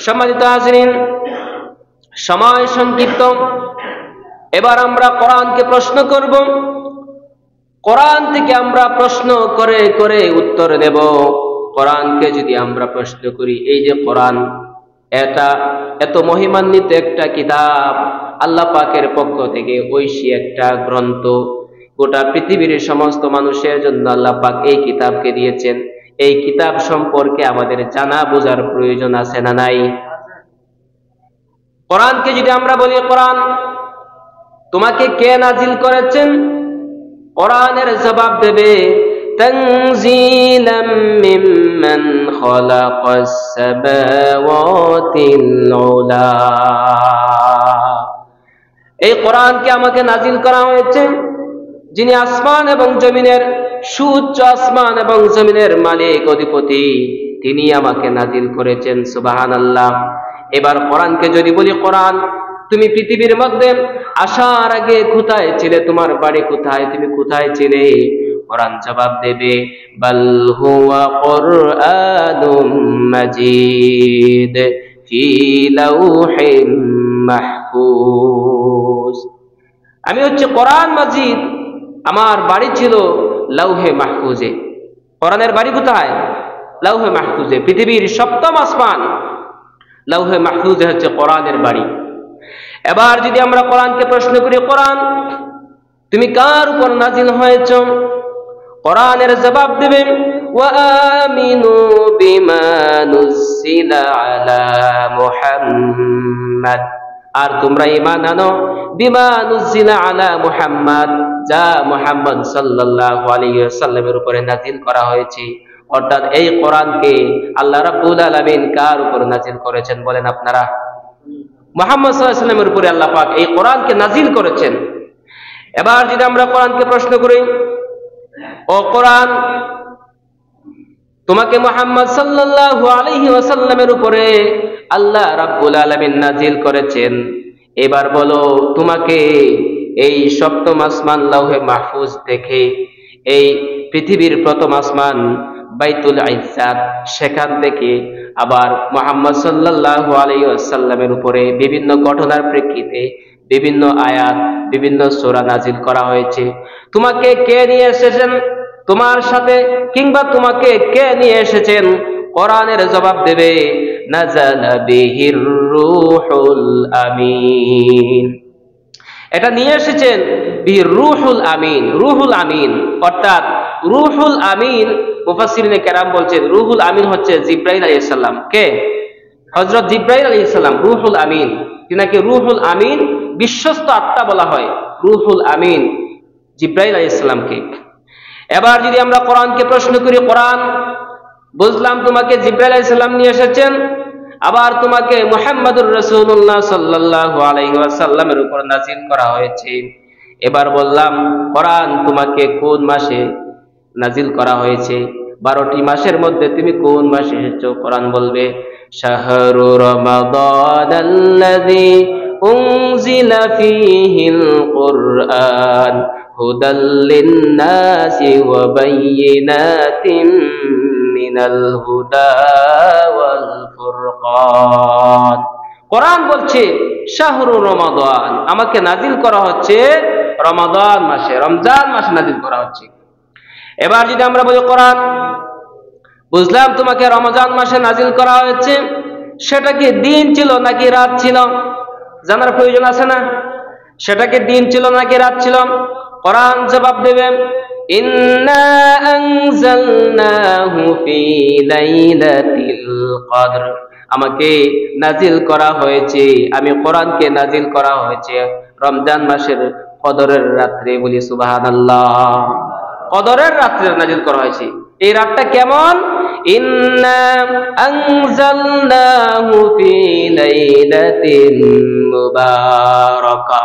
সম্মানিত হাজিরিন, সময় সংক্ষিপ্ত। এবার আমরা কোরআনকে প্রশ্ন করব। কোরআন থেকে আমরা প্রশ্ন করে করে উত্তর দেব। কোরআনকে যদি আমরা প্রশ্ন করি, এই যে কোরআন, এটা এত মহিমান্বিত একটা কিতাব, আল্লাহ পাকের পক্ষ থেকে ঐশী একটা গ্রন্থ, গোটা পৃথিবীর সমস্ত মানুষের জন্য আল্লাহ পাক এই কিতাবকে দিয়েছেন। এই কিতাব সম্পর্কে আমাদের জানা বোঝার প্রয়োজন আছে না নাই? কোরআনকে যদি আমরা বলি, কোরআন তোমাকে কে নাজিল করেছেন, কোরআনের জবাব দেবে তানজিলাম মিম্মান খালাকাস সামাওয়াতিল উলা। এই কোরআনকে আমাকে নাজিল করা হয়েছে যিনি আসমান এবং জমিনের সুউচ্চ আসমান এবং জমিনের মালিক অধিপতি, তিনি আমাকে নাজিল করেছেন। সুবহানাল্লাহ। এবার কোরআনকে যদি বলি, কোরআন তুমি পৃথিবীর মধ্যে আসার আগে কোথায় ছিলে, তোমার বাড়ি কোথায়, তুমি কোথায় ছিলে? কোরআন জবাব দেবে বাল হুয়া কুরআনুম মাজিদ ফি লাউহিম মাহফুজ। আমি হচ্ছে কোরআন মাজিদ, আমার বাড়ি ছিল লাউহে মাহফুজে। কোরআনের বাড়ি কোথায়? লাউহে মাহফুজে। পৃথিবীর সপ্তম আসমান, লাউহে মাহফুজে হচ্ছে কোরআনের বাড়ি। এবার যদি আমরা কোরআনকে প্রশ্ন করি, কোরআন তুমি কার উপর নাজিল হয়েছ, কোরআনের জবাব দেবে ওয়া আমিনু বিমা নুজিলা আলা মুহাম্মাদ। আর তোমরা ঈমান আনো বিমা নুজিলা আলা মুহাম্মাদ, যা মুহাম্মদ সাল্লাল্লাহু আলাইহি ওয়াসাল্লামের উপরে নাজিল করা হয়েছে। অর্থাৎ এই কোরআনকে আল্লাহ রাব্বুল আলামিন কার উপর নাজিল করেছেন বলেন আপনারা? মুহাম্মদ সাল্লাল্লাহু আলাইহি ওয়াসাল্লামের উপরে আল্লাহ পাক এই কোরআনকে নাজিল করেছেন। এবার যদি আমরা কোরআনকে প্রশ্ন করি, ও কোরআন তোমাকে মুহাম্মদ সাল্লাল্লাহু আলাইহি ওয়াসাল্লামের উপরে আল্লাহ রাব্বুল আলামিন নাজিল করেছেন, এবার বলো তোমাকে এই সপ্তম আসমান লাউহে মাহফুজ থেকে এই পৃথিবীর প্রথম আসমান বাইতুল ইজ্জাত, সেখান থেকে আবার মুহাম্মদ সাল্লাল্লাহু আলাইহি ওয়াসাল্লামের উপরে বিভিন্ন ঘটনার প্রেক্ষিতে বিভিন্ন আয়াত, বিভিন্ন সূরা নাজিল করা হয়েছে। তোমাকে কে নিয়ে এসেছেন তোমার সাথে, কিংবা তোমাকে কে নিয়ে এসেছেন? কোরআনের জবাব দেবে নাযালা বিহির রূহুল আমিন। এটা নিয়ে এসেছেন বিহির রূহুল আমিন। রূহুল আমিন অর্থাৎ রূহুল আমিন, মুফাসসিরিনে কেরাম বলছেন রূহুল আমিন হচ্ছে জিবরাইল আলাইহিস সালাম। কে? হযরত জিবরাইল আলাইহিস সালাম রূহুল আমিন। তিনাকে রূহুল আমিন, বিশ্বস্ত আত্মা বলা হয়, রূহুল আমিন জিবরাইল আলাইহিস সালামকে। এবার যদি আমরা কোরআনকে প্রশ্ন করি, কোরআন বুঝলাম তোমাকে জিবরাইল আলাইহিস সালাম নিয়ে এসেছেন, আবার তোমাকে মুহাম্মদুর রাসূলুল্লাহ সাল্লাল্লাহু আলাইহি ওয়াসাল্লামের উপর নাজিল করা হয়েছে। এবার বললাম কোরআন তোমাকে কোন মাসে নাজিল করা হয়েছে? 12টি মাসের মধ্যে তুমি কোন মাসে এসেছো? কোরআন বলবে শাহরু রমাদানাল্লাযী উনজিলা ফীহিল কুরআন হুদাল লিন-নাসি ওয়া বায়্যিনাতিন মিনাল হুদা ওয়াল ফুরকান। কোরআন বলছে শাহরু রমাদান, আমাকে নাজিল করা হচ্ছে রমাদান মাসে, রমজান মাসে নাজিল করা হচ্ছে। এবার যদি আমরা বলি কোরআন বুঝলাম তোমাকে রমজান মাসে নাজিল করা হয়েছে, সেটা কি দিন ছিল নাকি রাত ছিল? জানার প্রয়োজন আছে না? সেটা কি দিন ছিল নাকি রাত ছিল? কোরআন জবাব দেবে ইন্না আনজালনাহু ফি লাইলাতিল কদর। আমাকে নাজিল করা হয়েছে, আমি কোরআনকে নাজিল করা হয়েছে রমজান মাসের কদরের রাত্রে। বলি সুবহানাল্লাহ। কদরের রাত্রে নাজিল করা হয়েছে। এই রাতটা কেমন? ইন্না আনজালনাহু ফি লাইলাতিন মুবারাকা,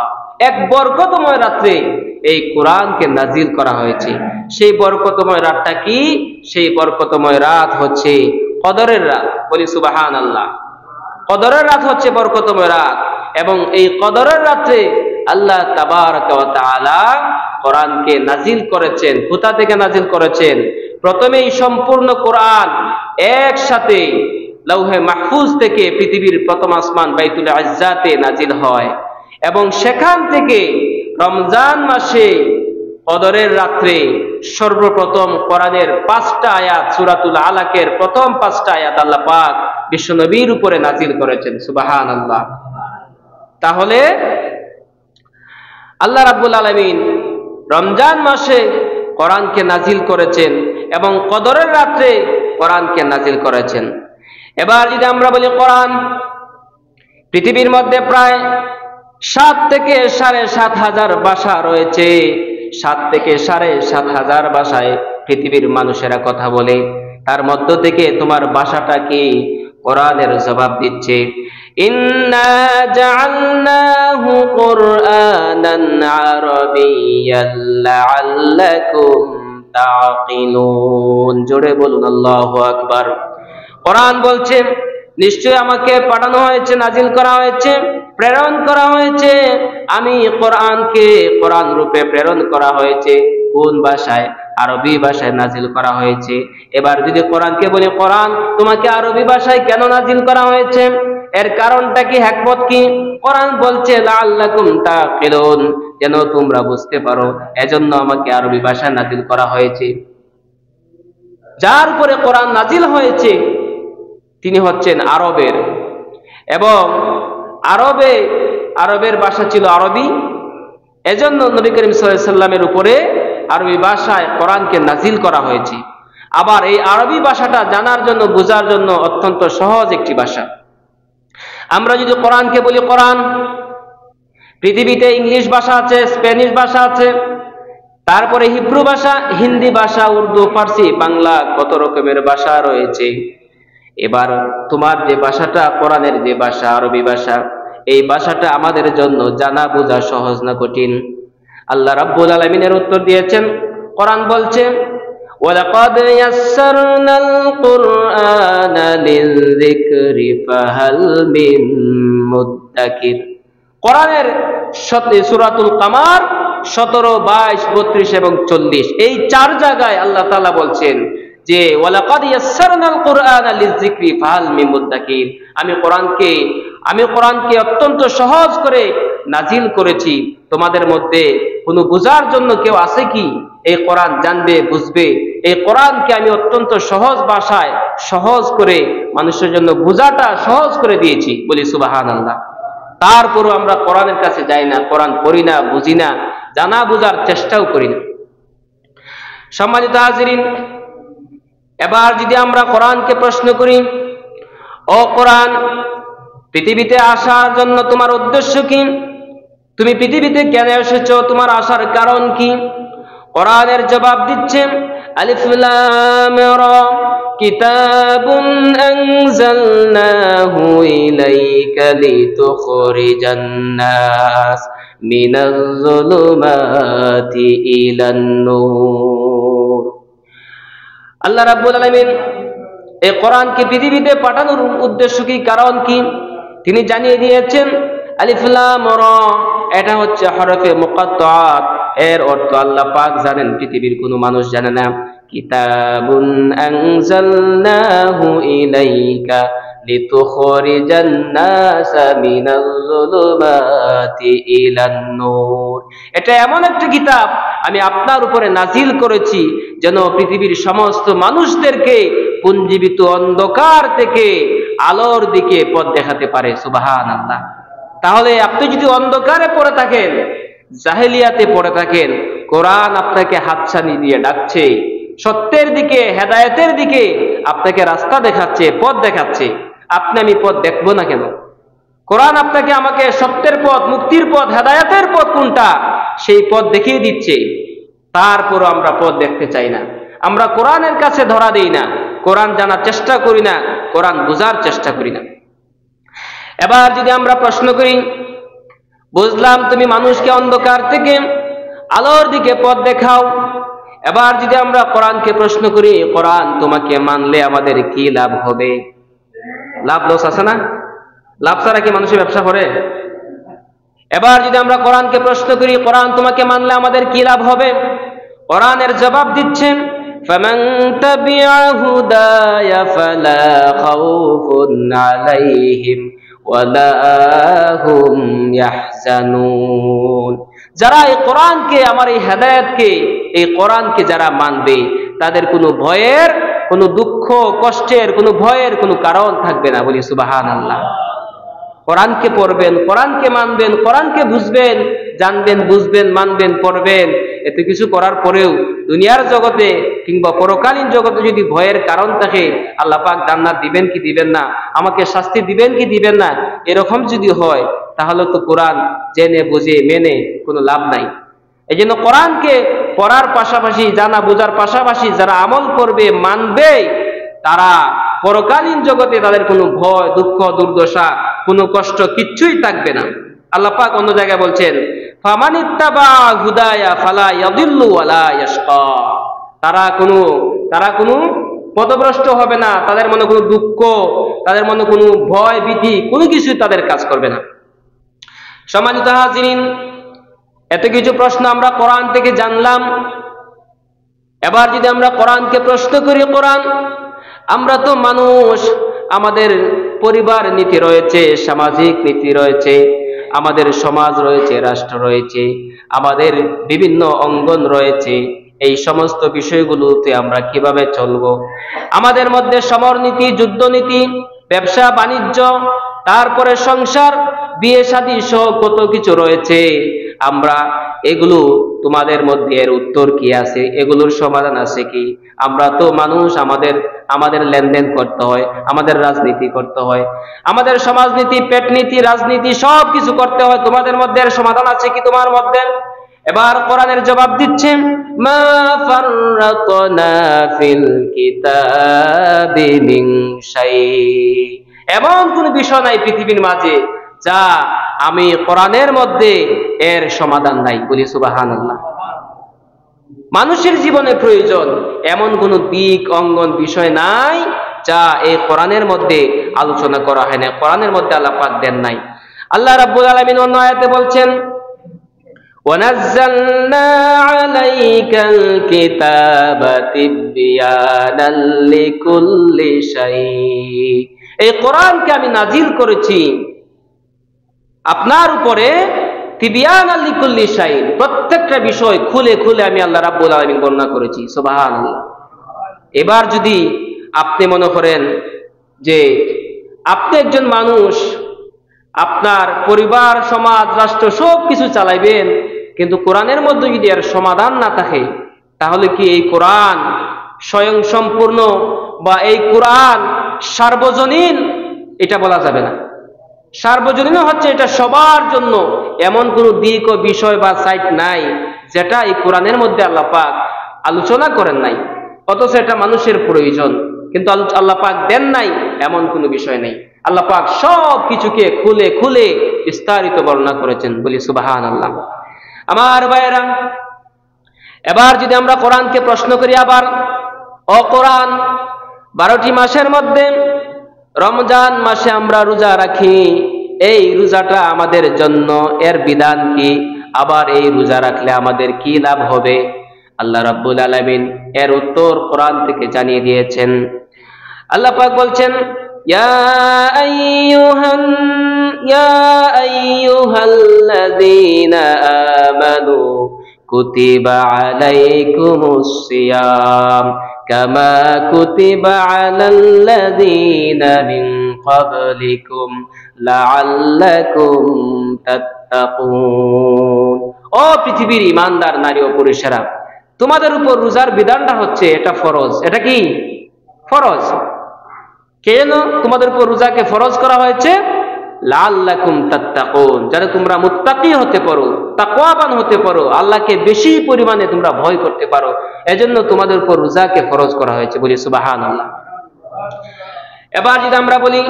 এক বরকতময় রাত্রে এই কোরআনকে নাজিল করা হয়েছে। সেই বরকতময় রাতটা কি? সেই বরকতময় রাত হচ্ছে কদরের রাত। বলি সুবহানাল্লাহ। কদরের রাত হচ্ছে বরকতময় রাত, এবং এই কদরের রাতে আল্লাহ তাবারক ওয়া তাআলা কোরআনকে নাজিল করেছেন। কোথা থেকে নাজিল করেছেন? প্রথমেই সম্পূর্ণ কোরআন একসাথে লাউহে মাহফুজ থেকে পৃথিবীর প্রথম আসমান বাইতুল ইজ্জাতে নাজিল হয় এবং সেখান থেকে রমজান মাসে কদরের রাত্রে সর্বপ্রথম কোরআনের 5টা আয়াত সূরাতুল আলাকের প্রথম 5টা আয়াত আল্লাহ পাক বিশ্বনবীর উপরে নাজিল করেছেন। সুবহানাল্লাহ। তাহলে আল্লাহ রাব্বুল আলামিন রমজান মাসে কোরআনকে নাজিল করেছেন এবং কদরের রাত্রে কোরআনকে নাজিল করেছেন। এবার যদি আমরা বলি কোরআন পৃথিবীর মধ্যে প্রায় 7 থেকে 7,500 ভাষা রয়েছে। 7 থেকে 7,500 ভাষায় পৃথিবীর মানুষেরা কথা বলে। তার মধ্য থেকে তোমার ভাষাটা কি কোরআনের জবাব দিচ্ছে। ইন্না জাআলনাহু কুরআনান আরাবিয়্যান লাআল্লাকুম তাকিলুন। জোরে বলুন আল্লাহু আকবার। কোরআন বলছে নিশ্চয় আমাকে পাঠানো হয়েছে, নাজিল করা হয়েছে, প্রেরণ করা হয়েছে। আমি কোরআনকে কোরআন রূপে প্রেরণ করা হয়েছে। কোন ভাষায়? আরবি ভাষায় নাজিল করা হয়েছে। এবার যদি কোরআনকে বলি কোরআন তোমাকে আরবি ভাষায় কেন নাজিল করা হয়েছে, এর কারণটা কি, হিকমত কি? কোরআন বলছে লাআল্লাকুম তাকিলুন, যেন তোমরা বুঝতে পারো, এজন্য আমাকে আরবি ভাষায় নাজিল করা হয়েছে। যার উপরে কোরআন নাজিল হয়েছে তিনি হচ্ছেন আরবের, এবং আরবের ভাষা ছিল আরবি। এজন্য নবী করিম সাল্লাল্লাহু আলাইহি সাল্লামের উপরে আরবি ভাষায় কোরআনকে নাজিল করা হয়েছে। আবার এই আরবি ভাষাটা জানার জন্য, বোঝার জন্য অত্যন্ত সহজ একটি ভাষা। আমরা যদি কোরআনকে বলি কোরআন, পৃথিবীতে ইংলিশ ভাষা আছে, স্প্যানিশ ভাষা আছে, তারপরে হিব্রু ভাষা, হিন্দি ভাষা, উর্দু, ফার্সি, বাংলা, কত রকমের ভাষা রয়েছে। এবার তোমার যে ভাষাটা, কোরআনের যে ভাষা আরবি ভাষা, এই ভাষাটা আমাদের জন্য জানা বোঝা সহজ না কঠিন? আল্লাহ রাব্বুল আলামিনের উত্তর দিয়েছেন। কোরআন বলছে ওয়ালাকাদ ইয়াসসারনাল কুরআনা লিযিকরি ফাহাল মিন মুদ্দাকির। কোরআনের সূরাতুল কামার 17, 22, 32 এবং 40 এই 4 জায়গায় আল্লাহ তাআলা বলছেন যে ওয়ালাকাদ ইয়াসসারনাল কুরআনা লিযিকরি ফাহাল মিন মুদ্দাকির। আমি কোরআনকে অত্যন্ত সহজ করে নাজিল করেছি। তোমাদের মধ্যে কোনো বুঝার জন্য কেউ আছে কি? এই কোরআন জানবে, বুঝবে। এই কোরআনকে আমি অত্যন্ত সহজ ভাষায় সহজ করে মানুষের জন্য বোঝাটা সহজ করে দিয়েছি। বলি সুবহানাল্লাহ। তারপরও আমরা কোরআনের কাছে যাই না, কোরআন পড়ি না, বুঝি না, জানা বোঝার চেষ্টাও করি না। সম্মানিত হাজিরিন, এবার যদি আমরা কোরআনকে প্রশ্ন করি, ও কোরআন, পৃথিবীতে আসার জন্য তোমার উদ্দেশ্য কি? তুমি পৃথিবীতে কেন এসেছো? তোমার আসার কারণ কি? কোরআনের জবাব দিচ্ছে আলিফ লাম রা কিতাবুন আনজালনাহু ইলাইকা লিতুখরিজান নাস মিনাজ যুলুমাতি ইলান নূর। আল্লাহ রাব্বুল আলামিন এই কোরআনকে পৃথিবীতে পাঠানোর উদ্দেশ্য কি, কারণ কি, তিনি জানিয়ে দিয়েছেন। আলিফ লাম রা, এটা হচ্ছে হরফে মুকাত্তাআত। এর অর্থ আল্লাহ পাক জানেন, পৃথিবীর কোনো মানুষ জানে না। কিতাবুন আনজালনাহু ইলাইকা লিতুখরিজান নাসা মিনাজ যুলুমাতি ইলান নূর। এটা এমন একটা কিতাব আমি আপনার উপরে নাজিল করেছি যেন পৃথিবীর সমস্ত মানুষদেরকে পুঞ্জীবিত অন্ধকার থেকে আলোর দিকে পথ দেখাতে পারে। সুবহানাল্লাহ। তাহলে আপনি যদি অন্ধকারে পড়ে থাকেন, জাহেলিয়াতে পড়ে থাকেন, কোরআন আপনাকে হাতছানি দিয়ে ডাকছে সত্যের দিকে, হেদায়েতের দিকে, আপনাকে রাস্তা দেখাচ্ছে, পথ দেখাচ্ছে। আপনি আমি পথ দেখবো না কেন? কোরআন আপনাকে আমাকে সত্যের পথ, মুক্তির পথ, হেদায়েতের পথ কোনটা সেই পথ দেখিয়ে দিচ্ছে। তারপরও আমরা পথ দেখতে চাই না, আমরা কোরআনের কাছে ধরা দেই না, কোরআন জানার চেষ্টা করি না, কোরআন বোঝার চেষ্টা করি না। এবার যদি আমরা প্রশ্ন করি, বুঝলাম তুমি মানুষকে অন্ধকার থেকে আলোর দিকে পথ দেখাও। এবার যদি আমরা কোরআনকে প্রশ্ন করি, কোরআন তোমাকে মানলে আমাদের কি লাভ হবে? লাভ লস আছে না? লাভ ছাড়া কি মানুষের ব্যবসা করে? এবার যদি আমরা কোরআনকে প্রশ্ন করি, কোরআন তোমাকে মানলে আমাদের কি লাভ হবে? কোরআনের জবাব দিচ্ছেন ফামান তাবিআ হুদায়া ফালা খাউফুন আলাইহিম ওয়ালা হুম ইয়াহজানুন। যারা এই কোরআনকে, আমার এই হেদায়েতকে, এই কোরআনকে যারা মানবে, তাদের কোনো ভয়ের, কোনো দুঃখ কষ্টের, কোনো ভয়ের কোনো কারণ থাকবে না। বলি সুবহানাল্লাহ। কোরআনকে পড়বেন, কোরআনকে মানবেন, কোরআনকে বুঝবেন, জানবেন, বুঝবেন, মানবেন, পড়বেন, এত কিছু করার পরেও দুনিয়ার জগতে কিংবা পরকালীন জগতে যদি ভয়ের কারণ থাকে, আল্লাহ পাক জান্নাত দিবেন কি দিবেন না, আমাকে শাস্তি দিবেন কি দিবেন না, এরকম যদি হয়, তাহলে তো কোরআন জেনে বুঝে মেনে কোনো লাভ নাই। এই জন্য কোরআনকে পড়ার পাশাপাশি, জানা বোঝার পাশাপাশি যারা আমল করবে, মানবে, তারা পরকালীন জগতে তাদের কোনো ভয়, দুঃখ, দুর্দশা, কোনো কষ্ট কিচ্ছুই থাকবে না। আল্লাহ পাক অন্য জায়গায় বলছেন, ফামানিত্তাবা হুদায়া ফালা ইয়াদিল্লু ওয়ালা ইয়াশকা। তারা কোনো পথভ্রষ্ট হবে না, তাদের মনে কোনো দুঃখ, তাদের মনে কোনো ভয় ভীতি, কোনো কিছুই তাদের কাজ করবে না। সম্মানিত হাজিরিন, এত কিছু প্রশ্ন আমরা কোরআন থেকে জানলাম। এবার যদি আমরা কোরআনকে প্রশ্ন করি, কোরআন, আমরা তো মানুষ, আমাদের পরিবার নীতি রয়েছে, সামাজিক নীতি রয়েছে, আমাদের সমাজ রয়েছে, রাষ্ট্র রয়েছে, আমাদের বিভিন্ন অঙ্গন রয়েছে। এই সমস্ত বিষয়গুলোতে আমরা কিভাবে চলবো? আমাদের মধ্যে সমরনীতি, যুদ্ধনীতি, ব্যবসা বাণিজ্য, তারপরে সংসার, বিয়ে শাদী সহ কত কিছু রয়েছে। আমরা এগুলো, তোমাদের মধ্যে এর উত্তর কি আছে? এগুলোর সমাধান আছে কি? আমরা তো মানুষ, আমাদের লেনদেন করতে হয়, আমাদের রাজনীতি করতে হয়, আমাদের সমাজনীতি, পেটনীতি, রাজনীতি সব কিছু করতে হয়। তোমাদের মধ্যে এর সমাধান আছে কি তোমার মধ্যে? এবার কোরআনের জবাব দিচ্ছে, মা ফাররাতনা ফিল কিতাবি মিন শাই। এমন কোন বিষয় নাই পৃথিবীর মাঝে যা আমি কোরআনের মধ্যে এর সমাধান নাই। বলি সুবহানাল্লাহ। মানুষের জীবনে প্রয়োজন এমন কোন দিক, অঙ্গন, বিষয় নাই যা এই কোরআনের মধ্যে আলোচনা করা হয় না, কোরআনের মধ্যে আল্লাহ পাক দেন নাই। আল্লাহ রাব্বুল আলামিন অন্য আয়াতে বলছেন, ওয়ানাজ্জালনা আলাইকাল কিতাবা তিবয়ানাল লিকুল্লি শাই। এই কোরআনকে আমি নাজিল করেছি আপনার উপরে, তিবয়ানাল লিকুল্লি শাই, প্রত্যেকটা বিষয় খুলে খুলে আমি আল্লাহ রাব্বুল আলামিন বর্ণনা করেছি। সুবহানাল্লাহ। এবার যদি আপনি মনে করেন যে আপনি একজন মানুষ, আপনার পরিবার, সমাজ, রাষ্ট্র সব কিছু চালাইবেন, কিন্তু কোরআনের মধ্যে যদি এর সমাধান না থাকে, তাহলে কি এই কোরআন স্বয়ং সম্পূর্ণ বা এই কোরআন সার্বজনীন? এটা বলা যাবে না। সার্বজনীন হচ্ছে এটা সবার জন্য, এমন কোনো দিক ও বিষয় বা সাইট নাই যেটা এই কোরআনের মধ্যে আল্লাহ পাক আলোচনা করেন নাই, অথচ এটা মানুষের প্রয়োজন, কিন্তু আল্লাহ পাক দেন নাই, এমন কোনো বিষয় নেই। আল্লাহ পাক সব কিছুকে খুলে খুলে বিস্তারিত বর্ণনা করেছেন। বলি সুবহানাল্লাহ। আমার ভাইয়েরা, এবার যদি আমরা কোরআনকে প্রশ্ন করি, আবার ও কোরআন, 12টি মাসের মধ্যে রমজান মাসে আমরা রোজা রাখি, এই রোজাটা আমাদের জন্য, এর বিধান কি? আবার এই রোজা রাখলে আমাদের কি লাভ হবে? আল্লাহ রাব্বুল আলামিন এর উত্তর কোরআন থেকে জানিয়ে দিয়েছেন। আল্লাহ পাক বলছেন, ইয়া আইয়ুহাল্লাযীনা আমানু কুতিবা আলাইকুমুস সিয়াম কামা কুতিবা আলাল্লাযীনা মিন ক্বাবলিকুম লাআল্লাকুম তাত্তাকুন। ও পৃথিবীর ঈমানদার নারী ও পুরুষেরা, তোমাদের উপর রোজার বিধানটা হচ্ছে, এটা ফরজ। এটা কি ফরজ? কেন তোমাদের উপর রোজাকে ফরজ করা হয়েছে? লাআল্লাকুম তাত্তাকুন, যাতে তোমরা মুত্তাকি হতে পারো, তাকওয়াবান হতে পারো, আল্লাহকে বেশি পরিমাণে তোমরা ভয় করতে পারো, এজন্য তোমাদের উপর রোজাকে ফরজ করা হয়েছে। বলি সুবহানাল্লাহ। এবার যদি আমরা বলি,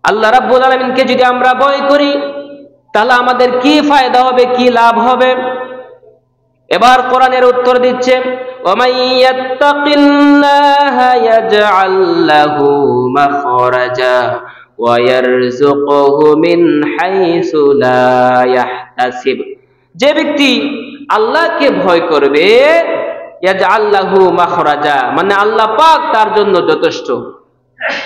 আল্লাহ রাব্বুল আলামিনকে যদি আমরা ভয় করি, তাহলে আমাদের কি ফায়দা হবে, কি লাভ হবে? এবার কোরআনের উত্তর দিচ্ছে, ওয়ামান ইয়াত্তাকিল্লাহা ইয়াজআল লাহু মাখরাজা ওয়া ইয়ারযুকহু মিন হাইসু লা ইয়াহতাসিব। যে ব্যক্তি আল্লাহকে ভয় করবে, ইয়াজআল লাহু মাখরাজা, মানে আল্লাহ পাক তার জন্য যথেষ্ট।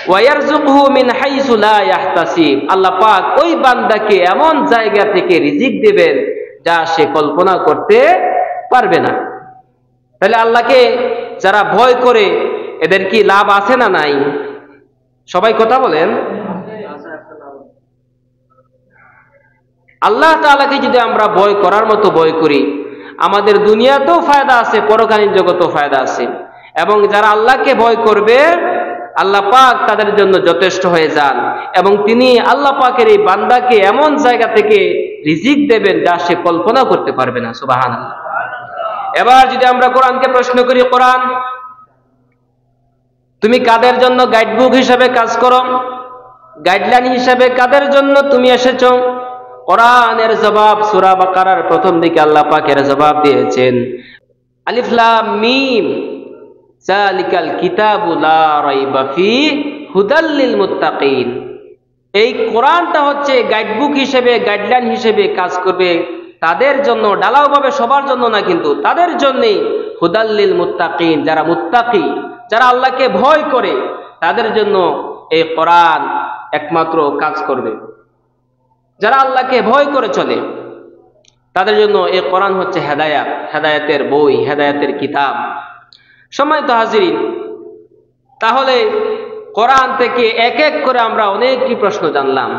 ওয়া ইয়ারযুকহু মিন হাইসু লা ইয়াহতাসিব, আল্লাহ পাক ওই বান্দাকে এমন জায়গা থেকে রিজিক দেবেন যা সে কল্পনা করতে পারবে না। তাহলে আল্লাহকে যারা ভয় করে এদের কি লাভ আছে না নাই? সবাই কথা বলেন। আল্লাহ তাআলাকে যদি আমরা ভয় করার মতো ভয় করি, আমাদের দুনিয়াতেও ফায়দা আছে, পরকালীন জগতেও ফায়দা আছে। এবং যারা আল্লাহকে ভয় করবে আল্লাহ পাক তাদের জন্য যথেষ্ট হয়ে যান, এবং তিনি আল্লাহ পাকের এই বান্দাকে এমন জায়গা থেকে রিজিক দেবেন যা সে কল্পনা করতে পারবে না। সুবহানাল্লাহ। এবার যদি আমরা কোরআনকে প্রশ্ন করি, কোরআন তুমি কাদের জন্য গাইডবুক হিসেবে কাজ করো, গাইডলাইন হিসেবে কাদের জন্য তুমি এসেছো? কোরআনের জবাব সূরা বাকারার প্রথম দিকে আল্লাহ পাকের জবাব দিয়েছেন, আলিফ লাম মিম যালিকাল কিতাবু লা রাইবা ফীহি হুদাল লিল মুত্তাকিন। এই কোরআনটা হচ্ছে গাইডবুক হিসেবে, গাইডলাইন হিসেবে কাজ করবে তাদের জন্য, ঢালাওভাবে সবার জন্য না, কিন্তু তাদের জন্যই, হুদাল লিল মুত্তাকিন, যারা মুত্তাকি, যারা আল্লাহকে ভয় করে তাদের জন্য এই কোরআন একমাত্র কাজ করবে। যারা আল্লাহকে ভয় করে চলে তাদের জন্য এই কোরআন হচ্ছে হেদায়াত, হেদায়াতের বই, হেদায়াতের কিতাব। সম্মানিত হাজিরিন, তাহলে কোরআন থেকে এক এক করে আমরা অনেকটি প্রশ্ন জানলাম।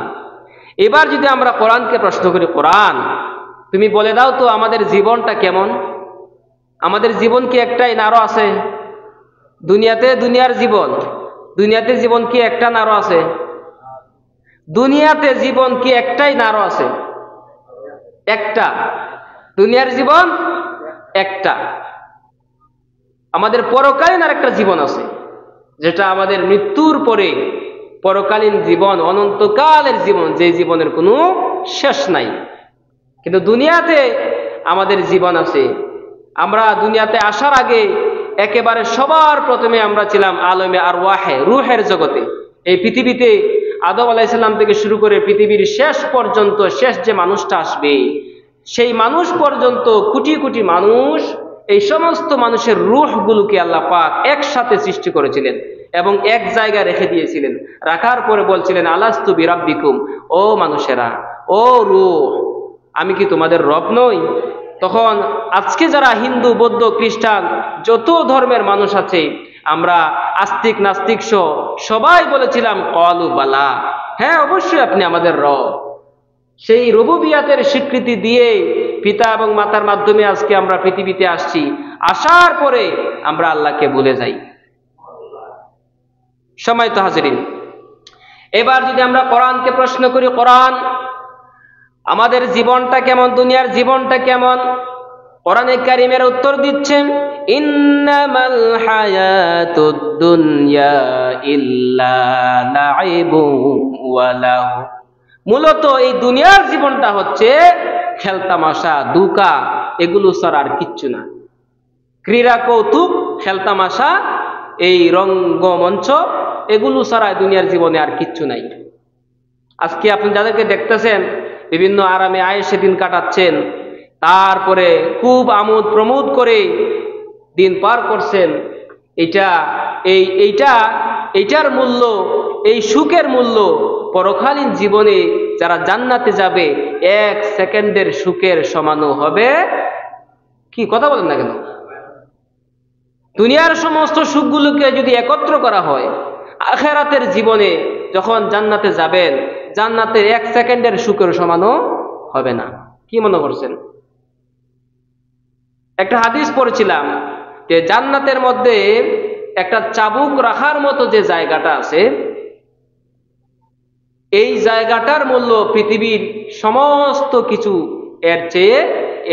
এবার যদি আমরা কোরআনকে প্রশ্ন করি, কোরআন তুমি বলে দাও তো আমাদের জীবনটা কেমন? আমাদের জীবন কি একটাই না আরো আছে? দুনিয়ার জীবন, দুনিয়াতে জীবন কি একটা না আরো আছে? দুনিয়াতে জীবন কি একটাই না আরো আছে? একটা। দুনিয়ার জীবন একটা। আমাদের পরকালীন আর একটা জীবন আছে, যেটা আমাদের মৃত্যুর পরে পরকালীন জীবন, অনন্তকালের জীবন, যে জীবনের কোনো শেষ নাই। কিন্তু দুনিয়াতে আমাদের জীবন আছে। আমরা দুনিয়াতে আসার আগে একেবারে সবার প্রথমে আমরা ছিলাম আলমে আরওয়াহে, রূহের জগতে। এই পৃথিবীতে আদম আলাইহিস সালাম থেকে শুরু করে পৃথিবীর শেষ পর্যন্ত, শেষ যে মানুষটা আসবে সেই মানুষ পর্যন্ত কোটি কোটি মানুষ, এই সমস্ত মানুষের রূহগুলোকে আল্লাহ পাক একসাথে সৃষ্টি করেছিলেন এবং এক জায়গায় রেখে দিয়েছিলেন। রাখার পরে বলছিলেন, আলাস্তু বিরাব্বিকুম, ও মানুষেরা, ও রূহ, আমি কি তোমাদের রব নই? তখন আজকে যারা হিন্দু, বৌদ্ধ, খ্রিস্টান, যত ধর্মের মানুষ আছে, আমরা আস্তিক নাস্তিক সহ সবাই বলেছিলাম ক্বালু বালা, হ্যাঁ অবশ্যই আপনি আমাদের রব। সেই রুবুবিয়াতের স্বীকৃতি দিয়ে পিতা এবং মাতার মাধ্যমে আজকে আমরা পৃথিবীতে আসছি। আসার পরে আমরা আল্লাহকে ভুলে যাই। সম্মানিত হাজিরিন, এবার যদি আমরা কোরআনকে প্রশ্ন করি, কোরআন আমাদের জীবনটা কেমন, দুনিয়ার জীবনটা কেমন? কোরআনে কারীমের উত্তর দিচ্ছেন, ইন্নামাল হায়াতুদ দুনিয়া ইল্লা লাইবুন ওয়া লাহু। মূলত এই দুনিয়ার জীবনটা হচ্ছে খেলতামাশা, দুকা, এগুলো ছাড়া আর কিচ্ছু না। ক্রীড়া কৌতুক, খেলতামাশা, এই রঙ্গমঞ্চ, এগুলো ছাড়া দুনিয়ার জীবনে আর কিচ্ছু নাই। আজকে আপনি যাদেরকে দেখতেছেন বিভিন্ন আরামে আয়েশে দিন কাটাচ্ছেন, তারপরে খুব আমোদ প্রমোদ করে দিন পার করছেন, এইটার মূল্য, এই সুখের মূল্য পরকালীন জীবনে যারা জান্নাতে যাবে 1 সেকেন্ডের সুখের সমানও হবে কি? কথা বলেন না কেন? দুনিয়ার সমস্ত সুখগুলোকে যদি একত্র করা হয়, আখিরাতের জীবনে যখন জান্নাতে যাবেন, জান্নাতের 1 সেকেন্ডের সুখের সমানও হবে না। কি মনে করছেন? একটা হাদিস পড়েছিলাম যে জান্নাতের মধ্যে একটা চাবুক রাখার মতো যে জায়গাটা আছে, এই জায়গাটার মূল্য পৃথিবীর সমস্ত কিছু এর চেয়ে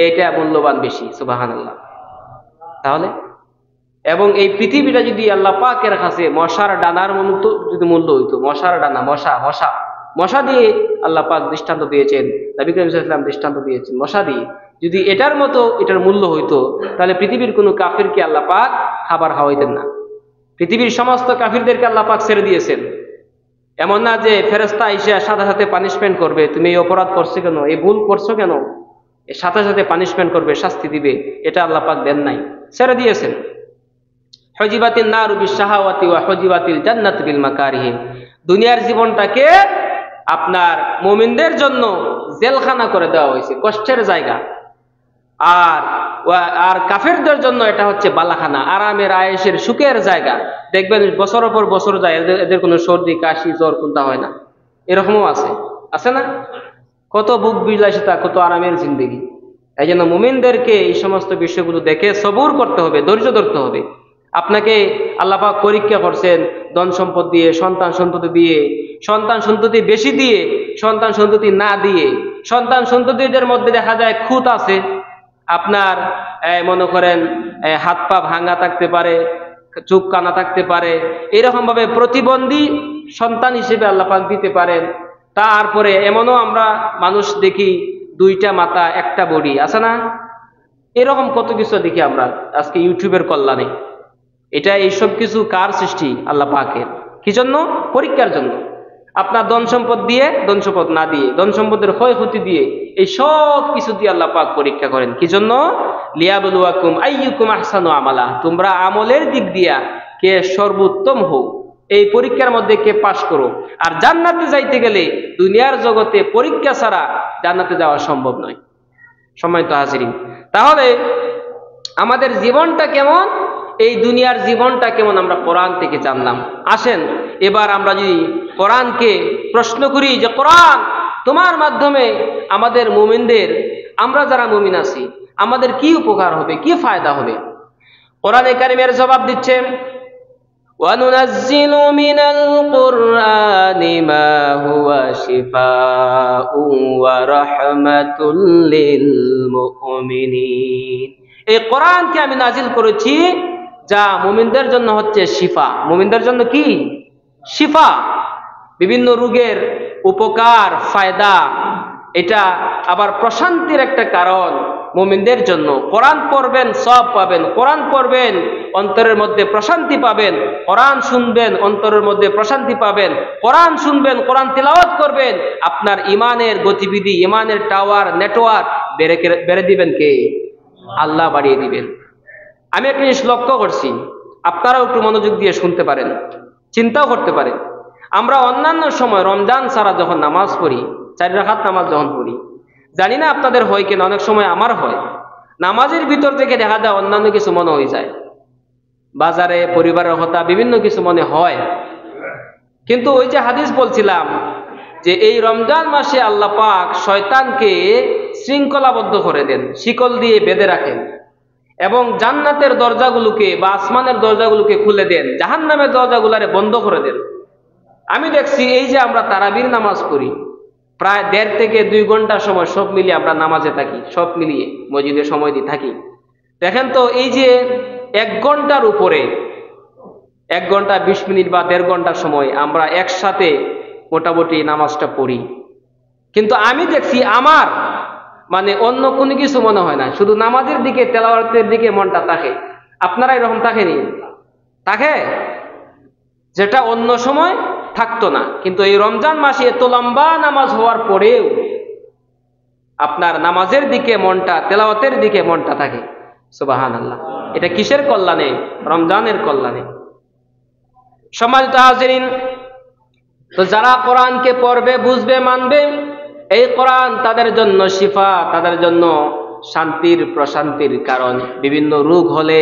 এটা মূল্যবান বেশি। সুবহানাল্লাহ। তাহলে এবং এই পৃথিবীটা যদি আল্লাহ পাকের কাছে মশার ডানার মতো যদি মূল্য হইতো, মশার ডানা, মশা দিয়ে আল্লাহ পাক দৃষ্টান্ত দিয়েছেন, নবী করিম সাল্লাল্লাহু আলাইহি ওয়াসাল্লাম দৃষ্টান্ত দিয়েছেন, মশা দিয়ে যদি এটার মতো এটার মূল্য হইতো, তাহলে পৃথিবীর কোনো কাফিরকে আল্লাহ পাক খাবার খাওয়াইতেন না। পৃথিবীর সমস্ত কাফিরদেরকে আল্লাহ পাক ছেড়ে দিয়েছেন। এমন না যে ফেরেশতা এসে সাথে সাথে পানিশমেন্ট করবে, তুমি এই অপরাধ করছো কেন, এই ভুল করছো কেন, এর সাথে সাথে পানিশমেন্ট করবে, শাস্তি দিবে, এটা আল্লাহ পাক দেন নাই, ছেড়ে দিয়েছেন। হুজিবাতিন নারু বিশ-শাহাওয়াতি ওয়া হুজিবাতিল জান্নাতু বিল মাকারিহি। দুনিয়ার জীবনটাকে আপনার মুমিনদের জন্য জেলখানা করে দেওয়া হয়েছে, কষ্টের জায়গা। আর কাফেরদের জন্য এটা হচ্ছে বালাখানা, আরামের, আয়েশের, সুখের জায়গা। দেখবেন বছরের পর বছর যায়, এদের কোনো সর্দি, কাশি, জ্বর কোনটা হয় না। এরকমও আছে না? কত বুক বিলাসিতা, কত আরামের জিন্দেগি। এই জন্য মুমিনদেরকে এই সমস্ত বিষয়গুলো দেখে সবুর করতে হবে, ধৈর্য ধরতে হবে। আপনাকে আল্লাহ পাক পরীক্ষা করছেন ধন সম্পদ দিয়ে, সন্তান সন্ততি দিয়ে, সন্তান সন্ততি বেশি দিয়ে, সন্তান সন্ততি না দিয়ে। সন্তান সন্ততিদের মধ্যে দেখা যায় খুঁত আছে, আপনার মনে করেন হাত পা ভাঙা থাকতে পারে, চোখ কানা থাকতে পারে, এরকম ভাবে প্রতিবন্ধী সন্তান হিসেবে আল্লাহ পাক দিতে পারেন। তারপরে এমনও আমরা মানুষ দেখি, দুইটা মাথা একটা বডি, আছে না? এরকম কত কিছু দেখি আমরা আজকে ইউটিউবের কল্যাণে। এটা এইসব কিছু কার সৃষ্টি? আল্লাহ পাকের। কি জন্য? পরীক্ষার জন্য। আপনার ধন সম্পদ দিয়ে, ধন সম্পদ না দিয়ে, ধন সম্পদের ক্ষয়ক্ষতি দিয়ে, এই সব কিছু দিয়ে আল্লাহ পাক পরীক্ষা করেন। কি জন্য? লিয়াবলুয়াকুম আইয়ুকুম আহসানু আমালা। তোমরা আমলের দিক দিয়া কে সর্বোত্তম হোক, এই পরীক্ষার মধ্যে কে পাশ করো। আর জান্নাতে যাইতে গেলে দুনিয়ার জগতে পরীক্ষা ছাড়া জান্নাতে যাওয়া সম্ভব নয়। সম্মানিত হাজিরিন, তাহলে আমাদের জীবনটা কেমন, এই দুনিয়ার জীবনটা কেমন আমরা কোরআন থেকে জানলাম। আসেন এবার আমরা যদি কোরআনকে প্রশ্ন করি যে কোরআন তোমার মাধ্যমে আমাদের মুমিনদের, আমরা যারা মুমিন আছি, আমাদের কি উপকার হবে, কি ফায়দা হবে? কোরআনে কারিমের জবাব দিচ্ছে, وَنُنَزِّلُ مِنَ الْقُرْآنِ مَا هُوَ شِفَاءٌ وَرَحْمَةٌ لِلْمُؤْمِنِينَ। এই কোরআনকে আমি নাজিল করেছি যা মুমিনদের জন্য হচ্ছে শিফা। মুমিনদের জন্য কি? শিফা। বিভিন্ন রোগের উপকার, ফায়দা, এটা আবার প্রশান্তির একটা কারণ মুমিনদের জন্য। কোরআন পড়বেন সওয়াব পাবেন, কোরআন পড়বেন অন্তরের মধ্যে প্রশান্তি পাবেন, কোরআন শুনবেন অন্তরের মধ্যে প্রশান্তি পাবেন, কোরআন শুনবেন, কোরআন তিলাওয়াত করবেন, আপনার ইমানের গতিবিধি, ইমানের টাওয়ার, নেটওয়ার্ক বেড়ে দিবেন কে? আল্লাহ বাড়িয়ে দিবেন। আমি একটা জিনিস লক্ষ্য করছি, আপনারাও একটু মনোযোগ দিয়ে শুনতে পারেন, চিন্তাও করতে পারেন। আমরা অন্যান্য সময় রমজান ছাড়া যখন নামাজ পড়ি, 4 রাকাত নামাজ যখন পড়ি, জানি না আপনাদের হয় কিনা, অনেক সময় আমার হয়, নামাজের ভিতর থেকে দেখা যায় অন্যান্য কিছু মনে হয়ে যায়, বাজারে পরিবারের কথা বিভিন্ন কিছু মনে হয়। কিন্তু ওই যে হাদিস বলছিলাম যে এই রমজান মাসে আল্লাহ পাক শয়তানকে শৃঙ্খলাবদ্ধ করে দেন, শিকল দিয়ে বেঁধে রাখেন, এবং জান্নাতের দরজাগুলোকে বা আসমানের দরজাগুলোকে খুলে দেন, জাহান্নামের দরজাগুলারে বন্ধ করে দেন। আমি দেখছি এই যে আমরা তারাবির নামাজ পড়ি, প্রায় 1.5 থেকে 2 ঘন্টা সময় সব মিলিয়ে আমরা নামাজে থাকি, সব মিলিয়ে মসজিদে সময় দিয়ে থাকি। দেখেন তো এই যে 1 ঘন্টার উপরে, 1 ঘন্টা 20 মিনিট বা 1.5 ঘন্টা সময় আমরা একসাথে মোটামুটি নামাজটা পড়ি, কিন্তু আমি দেখছি আমার মানে অন্য কোনো কিছু মনে হয় না, শুধু নামাজের দিকে, তেলাওয়াতের দিকে মনটা থাকে। আপনারা এরকম থাকেনি? থাকে, যেটা অন্য সময় থাকতো না। কিন্তু এই রমজান মাসে এত লম্বা নামাজ হওয়ার পরেও আপনার নামাজের দিকে মনটা, তেলাওয়াতের দিকে মনটা থাকে। সুবহানাল্লাহ। এটা কিসের কল্যাণে? রমজানের কল্যাণে। সম্মানিত হাজিরিন, তো যারা কোরআনকে পড়বে, বুঝবে, মানবে, এই কোরআন তাদের জন্য শিফা, তাদের জন্য শান্তির, প্রশান্তির কারণ। বিভিন্ন রোগ হলে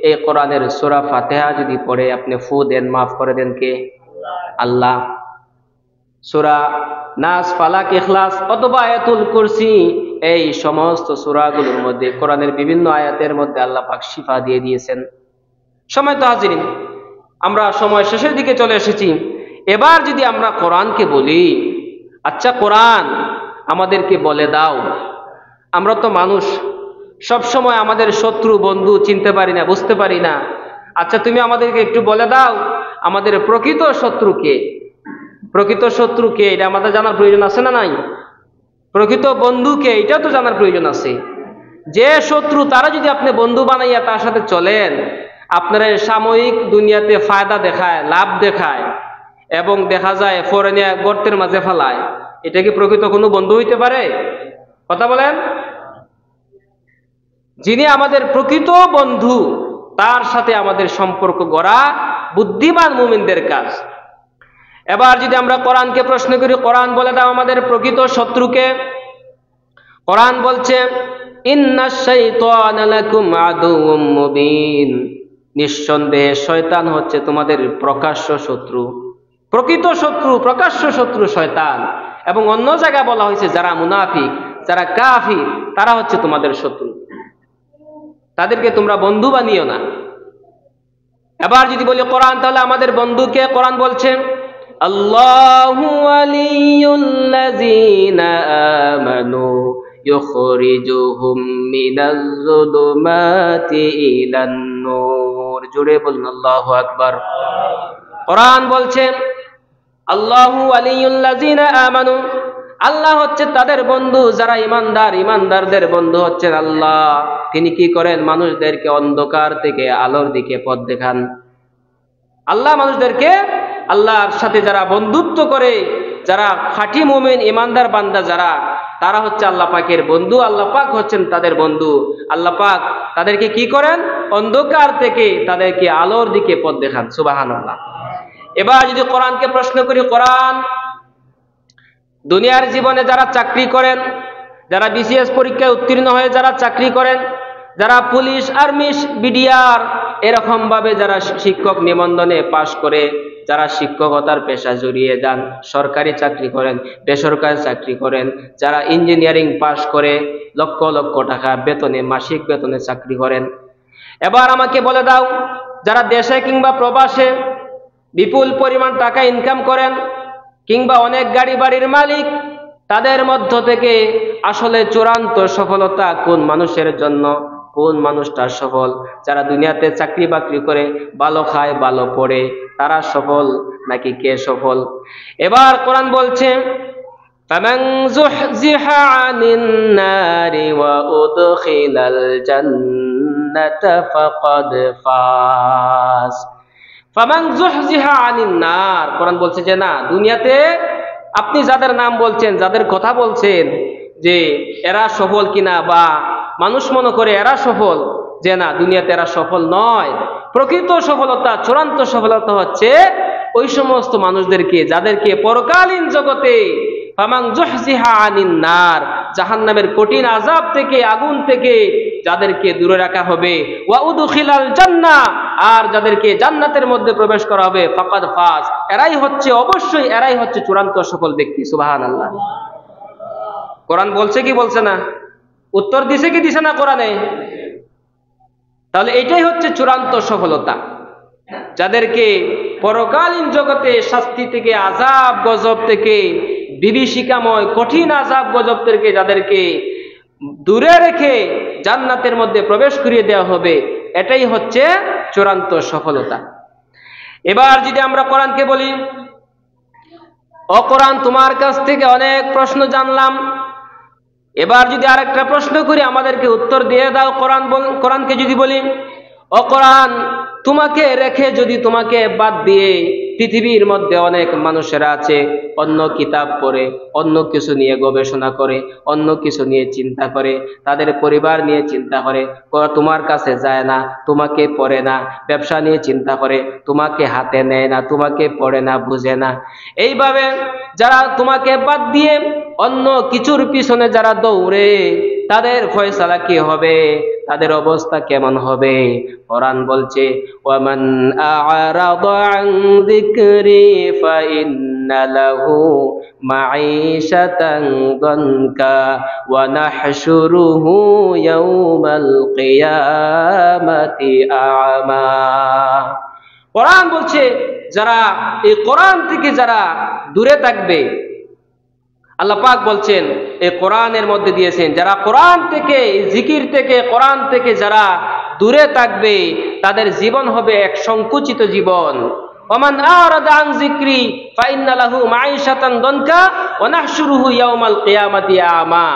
এই কোরআনের সূরা ফাতিহা যদি পড়ে আপনি ফু দেন, মাফ করে দেন কে? আল্লাহ। সূরা নাস, ফালাক, ইখলাস অথবা আয়াতুল কুরসি, এই সমস্ত সূরাগুলোর মধ্যে, কোরআনের বিভিন্ন আয়াতের মধ্যে আল্লাহ পাক শিফা দিয়ে দিয়েছেন। সম্মানিত হাজিরিন, আমরা সময় শেষের দিকে চলে এসেছি। এবার যদি আমরা কোরআনকে বলি, আচ্ছা কোরআন আমাদেরকে বলে দাও, আমরা তো মানুষ, সব সময় আমাদের শত্রু বন্ধু চিনতে পারি না, বুঝতে পারি না। আচ্ছা তুমি আমাদেরকে একটু বলে দাও আমাদের প্রকৃত শত্রু কে? প্রকৃত শত্রু কে এটা আমাদের জানার প্রয়োজন আছে না নাই? প্রকৃত বন্ধু কে এটাও তো জানার প্রয়োজন আছে। যে শত্রু, তারা যদি আপনি বন্ধু বানাইয়া তার সাথে চলেন, আপনার সাময়িক দুনিয়াতে ফায়দা দেখায়, লাভ দেখায়, এবং দেখা যায় পরে নিয়ে গর্তের মাঝে ফেলায়, এটা কি প্রকৃত কোনো বন্ধু হইতে পারে? কথা বলেন। যিনি আমাদের প্রকৃত বন্ধু, তার সাথে আমাদের সম্পর্ক গড়া বুদ্ধিমান মুমিনদের কাজ। এবার যদি আমরা কোরআনকে প্রশ্ন করি, কোরআন বলে দাও আমাদের প্রকৃত শত্রুকে। কোরআন বলছে ইন্নাশ শাইতানা লাকুম আদুউম মুবিন, নিঃসন্দেহে শয়তান হচ্ছে তোমাদের প্রকাশ্য শত্রু, প্রকৃত শত্রু, প্রকাশ্য শত্রু শয়তান। এবং অন্য জায়গায় বলা হয়েছে যারা মুনাফিক, যারা কাফির, তারা হচ্ছে তোমাদের শত্রু, তাদেরকে তোমরা বন্ধু বানিও না। এবার যদি বলি কোরআন, তাহলে আমাদের বন্ধুকে কোরআন বলছে আল্লাহু ওয়ালিয়ুল্লাযীনা আমানু ইউখরিজুহুম মিনাজ যুলুমাতি ইলান নূর। জোরে বলুন আল্লাহু আকবার। কোরআন বলছে আল্লাহু ওয়ালিয়ুল্লাযীনা আমানু, আল্লাহ হচ্ছে তাদের বন্ধু যারা ঈমানদার, ঈমানদারদের বন্ধু হচ্ছেন আল্লাহ। তিনি কি করেন? মানুষদেরকে অন্ধকার থেকে আলোর দিকে পথ দেখান। আল্লাহ মানুষদেরকে, আল্লাহর সাথে যারা বন্ধুত্ব করে, যারা খাঁটি মুমিন ঈমানদার বান্দা যারা, তারা হচ্ছে আল্লাহ পাকের বন্ধু। আল্লাহ পাক হচ্ছেন তাদের বন্ধু। আল্লাহ পাক তাদেরকে কি করেন? অন্ধকার থেকে তাদেরকে আলোর দিকে পথ দেখান। সুবহানাল্লাহ। এবার যদি কোরআনকে প্রশ্ন করি, কোরআন দুনিয়ার জীবনে যারা চাকরি করেন, যারা বিসিএস পরীক্ষায় উত্তীর্ণ হয়ে যারা চাকরি করেন, যারা পুলিশ, আর্মি, বিডিআর এরকম ভাবে যারা শিক্ষক নিবন্ধনে পাশ করে, যারা শিক্ষকতার পেশা জড়িয়ে যান, সরকারি চাকরি করেন, বেসরকারি চাকরি করেন, যারা ইঞ্জিনিয়ারিং পাশ করে লক্ষ লক্ষ টাকা বেতনে, মাসিক বেতনে চাকরি করেন। এবার আমাকে বলে দাও, যারা দেশে কিংবা প্রবাসে বিপুল পরিমাণ টাকা ইনকাম করেন, কিংবা অনেক গাড়ি বাড়ির মালিক, তাদের মধ্য থেকে আসলে চূড়ান্ত সফলতা কোন মানুষের জন্য? কোন মানুষটা সফল? যারা দুনিয়াতে চাকরি বাকরি করে, ভালো খায়, ভালো পড়ে, তারা সফল নাকি কে সফল? এবার কোরআন বলছে ফামান যুহজিহা আনিন নারি ওয়া উদখিলাল জান্নাতা ফাকাদ ফাজ। ফামান যুহজিহা আনিন নার, কোরআন বলছে যে না, দুনিয়াতে আপনি যাদের নাম বলছেন, যাদের কথা বলছেন যে এরা সফল কিনা, বা মানুষ মনে করে এরা সফল, যে না, দুনিয়াতে এরা সফল নয়। প্রকৃত সফলতা, চূড়ান্ত সফলতা হচ্ছে ওই সমস্ত মানুষদেরকে যাদেরকে পরকালীন জগতে ফামান যুহজিহা আনিন নার, জাহান্নামের কঠিন আযাব থেকে, আগুন থেকে যাদেরকে দূরে রাখা হবে, ওয়া উদখিলাল জান্নাহ, আর যাদেরকে জান্নাতের মধ্যে প্রবেশ করা হবে, ফাকাদ ফাজ, এরাই হচ্ছে, অবশ্যই এরাই হচ্ছে চূড়ান্ত সফল ব্যক্তি। সুবহানাল্লাহ। কোরআন বলছে কি বলছে না? উত্তর দিছে কি দিছে না কোরআনে? তাহলে এটাই হচ্ছে চূড়ান্ত সফলতা, যাদেরকে পরকালীন জগতে শাস্তি থেকে, আযাব গজব থেকে, বিভীষিকাময় কঠিন আযাব গজব থেকে যাদেরকে দূরে রেখে জান্নাতের মধ্যে প্রবেশ করিয়ে দেওয়া হবে, এটাই হচ্ছে চূড়ান্ত সফলতা। এবার যদি আমরা কোরআনকে বলি, ও কোরআন, তোমার কাছ থেকে অনেক প্রশ্ন জানলাম, এবার যদি আরেকটা প্রশ্ন করি, আমাদেরকে উত্তর দিয়ে দাও। কোরআনকে যদি বলি, ও কোরআন, তোমাকে রেখে যদি, তোমাকে বাদ দিয়ে পৃথিবীর মধ্যে অনেক মানুষেরা আছে, অন্য কিতাব পড়ে, অন্য কিছু নিয়ে গবেষণা করে, অন্য কিছু নিয়ে চিন্তা করে, তাদের পরিবার নিয়ে চিন্তা করে, তোমার কাছে যায় না, তোমাকে পড়ে না, ব্যবসা নিয়ে চিন্তা করে, তোমাকে হাতে নেয় না, তোমাকে পড়ে না, বুঝে না। এইভাবে যারা তোমাকে বাদ দিয়ে অন্য কিছুর পিছনে যারা দৌড়ে, তাদের ফয়সালা কি হবে? তাদের অবস্থা কেমন হবে? কোরআন বলছে ওয়ামান আ'রাদা আন যিকরি ফাইন্না লাহু মাঈশাতান দানকা ওয়া নাহশুরুহু ইয়াওমাল কিয়ামাতি আ'মা। কোরআন বলছে যারা এই কোরআন থেকে যারা দূরে থাকবে, আল্লাহ পাক বলছেন এই কোরআনের মধ্যে দিয়েছেন, যারা কোরআন থেকে, জিকির থেকে, কোরআন থেকে যারা দূরে থাকবে, তাদের জীবন হবে এক সংকুচিত জীবন। ওমান আ'রাদা আন যিকরি ফাইন্না লাহু মাঈশাতান দানকা ওয়া নাহশুরুহু ইয়াওমাল কিয়ামাতি আ'মা।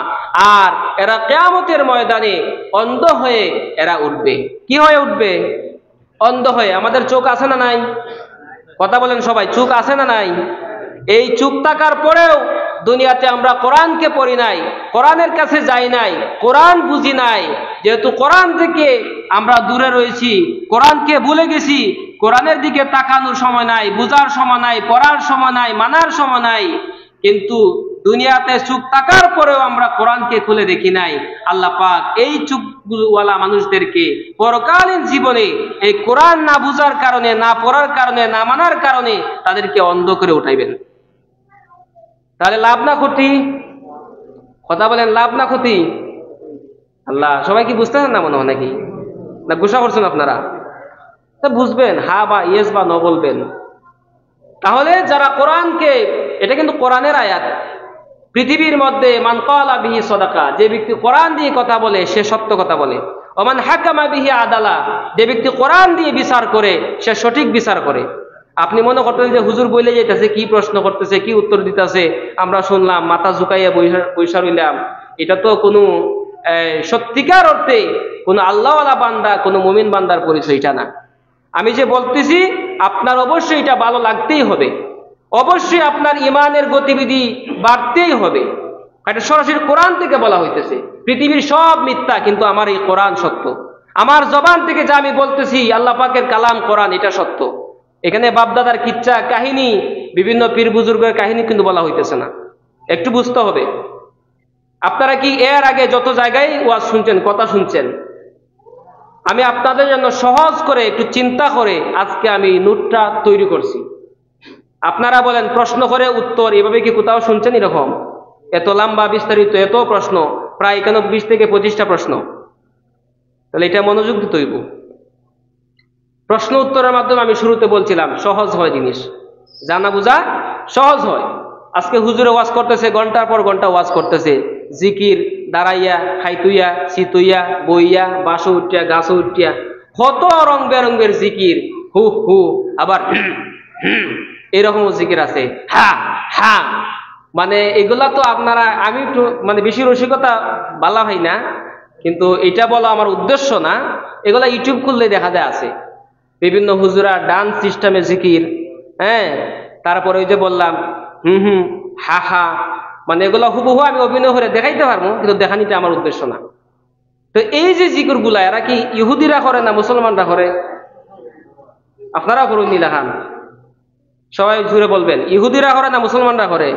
আর এরা কিয়ামতের ময়দানে অন্ধ হয়ে এরা উঠবে। কি হয়ে উঠবে? অন্ধ হয়ে। আমাদের চোখ আছে না নাই? কথা বলেন সবাই, চোখ আছে না নাই? এই চুপ থাকার পরেও দুনিয়াতে আমরা কোরআনকে পড়ি নাই, কোরআনের কাছে যাই নাই, কোরআন বুঝি নাই। যেহেতু কোরআন থেকে আমরা দূরে রয়েছি, কোরআনকে ভুলে গেছি, কোরআনের দিকে তাকানোর সময় নাই, বুঝার সময় নাই, পড়ার সময় নাই, মানার সময় নাই। কিন্তু দুনিয়াতে চুপ থাকার পরেও আমরা কোরআনকে খুলে দেখি নাই। আল্লাহ পাক এই চুপওয়ালা মানুষদেরকে পরকালীন জীবনে এই কোরআন না বুঝার কারণে, না পড়ার কারণে, না মানার কারণে তাদেরকে অন্ধ করে উঠাইবেন। তাহলে লাভ না ক্ষতি? কথা বলেন, লাভ না ক্ষতি? আল্লাহ, সবাই কি বুঝতেছেন না মনে হয় নাকি? না গুসা করছেন আপনারা? তা বুঝবেন, হা বা ইয়েস বা ন বলবেন। তাহলে যারা কোরআনকে, এটা কিন্তু কোরআনের আয়াত, পৃথিবীর মধ্যে মান ক্বালা বিহি সাদাকা, যে ব্যক্তি কোরআন দিয়ে কথা বলে সে সত্য কথা বলে। ওমান হাকামা বিহি আদালা, যে ব্যক্তি কোরআন দিয়ে বিচার করে সে সঠিক বিচার করে। আপনি মনে করতেন যে হুজুর বইলে যেতেছে, কি প্রশ্ন করতেছে, কি উত্তর দিতেছে, আমরা শুনলাম, মাথা ঝুঁকাইয়া বৈশা রইলাম। এটা তো কোনো সত্যিকার অর্থে কোনো আল্লাহওয়ালা বান্দা, কোনো মুমিন বান্দার পরিচয় এটা না। আমি যে বলতেছি আপনার অবশ্যই এটা ভালো লাগতেই হবে, অবশ্যই আপনার ইমানের গতিবিধি বাড়তেই হবে। এটা সরাসরি কোরআন থেকে বলা হইতেছে। পৃথিবীর সব মিথ্যা, কিন্তু আমার এই কোরআন সত্য। আমার জবান থেকে যা আমি বলতেছি, আল্লাহ পাকের কালাম কোরআন, এটা সত্য। এখানে বাপদাদার কিচ্ছা কাহিনী, বিভিন্ন পীর বুজুর্গের কাহিনী কিন্তু বলা হইতেছে না। একটু বুঝতে হবে। আপনারা কি এর আগে যত জায়গায় ওয়াজ শুনছেন, কথা শুনছেন, আমি আপনাদের জন্য সহজ করে একটু চিন্তা করে আজকে আমি নোটটা তৈরি করছি। আপনারা বলেন, প্রশ্ন করে উত্তর, এভাবে কি কোথাও শুনছেন এরকম? এত লম্বা বিস্তারিত এত প্রশ্ন, প্রায় 20 থেকে 25টা প্রশ্ন। তাহলে এটা মনোযোগ দিতে হইব। প্রশ্ন উত্তরের মাধ্যমে আমি শুরুতে বলছিলাম সহজ হয় জিনিস, জানা বুঝা সহজ হয়। আজকে হুজুরে ওয়াজ করতেছে, ঘন্টার পর ঘন্টা ওয়াজ করতেছে, জিকির, দাঁড়াইয়া, খাইতুইয়া, শীতুইয়া, বইয়া, বাসো উঠিয়া, গাছও উঠিয়া, কত রং বেরঙ্গের জিকির, হু হু, আবার এরকমও জিকির আছে, হা হা। মানে এগুলা তো আপনারা, আমি একটু মানে বেশি রসিকতা বলা হয় না, কিন্তু এটা বলা আমার উদ্দেশ্য না। এগুলা ইউটিউব খুললে দেখা যায় আছে, বিভিন্ন হুজুরা ডান্স সিস্টেমে জিকির, হ্যাঁ। তারপরে ওই যে বললাম হা হা, মানে এগুলো হুবহু আমি অভিনয় করে দেখাইতে পারবো, কিন্তু দেখানিটা আমার উদ্দেশ্য না। তো এই যে জিকির গুলা, এরা কি ইহুদিরা করে না মুসলমানরা করে? আপনারা করুন নিলাহান, সবাই জুড়ে বলবেন, ইহুদিরা করে না মুসলমানরা করে?